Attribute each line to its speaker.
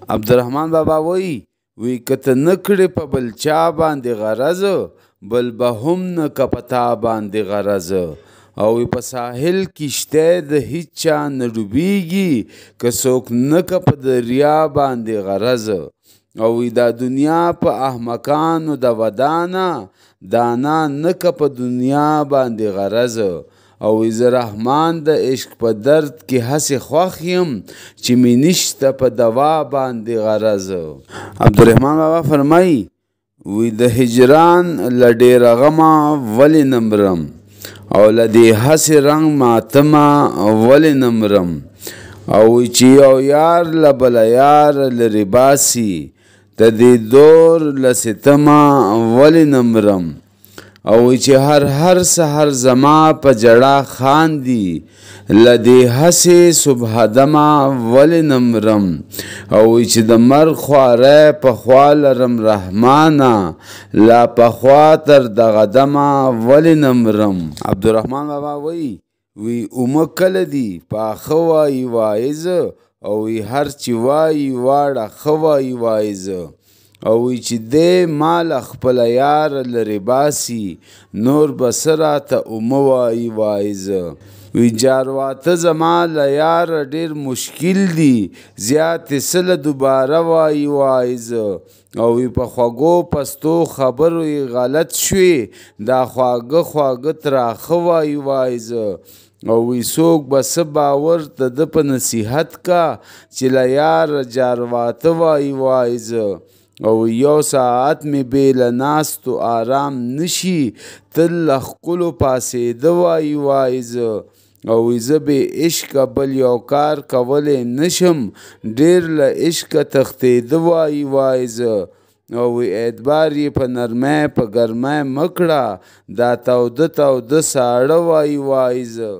Speaker 1: عبدالرحمن بابا وی که ته نه کړې په بل چا باندې غرض بل به هم نه که په تا باندې غرض او په ساحل کشتی د هیچ چا نه ډوبیږي که څوک نه که په دریا باندې غرض او دا دنیا په احمقانو د ودانه دانا نه که په دنیا باندې غرض او زه رحمان د عشق په درد کې هسې خوښ یم چې مې نشته په دوا باندې غرض. عبدالرحمن بابا فرمایي وی د هجران له ډېره غمه ولې نه مرم او له دې هسې رنګ ماتمه ولې نه مرم او چې یو یار له بله یار لرې باسي د دې دور له ستمه ولې نه مرم او چې هر سحر زما په جړه خاندي له دې هسې صبح دمه ولې نه مرم او چې د مرګ خواره پخوا لرم رحمانه لا پخوا تر دغه دمه ولې نه مرم. عبدالرحمن بابا وی اومه کله دي پاخه وایي وایزه او هر چې وایي واړه ښه وایي وایزه او چې دی مال خپل یار لرې باسي نور به څه راته اومه وایي وایزه وی جارواته زما له یاره ډېر مشکل دي زیاتې څه له دوباره وایي وایزه او په خوږو پستو خبرو یې غلط شوې دا خواږه تراخه وایي وایزه او وی څوک به څه باور د ده په نصیحت کا چې له یاره جارواته وایي وایزه او یو ساعت می بیل ناستو آرام نشي تل له ښکلو پاسېده وایي وایزه او زه بې عشقه بل یو کار کولی نشم ډېر له عشقه تښتېده وایي وایزه او اعتبار یې په نرمۍ په ګرمۍ مه کړه دا تاوده ساړه وایي وایزه.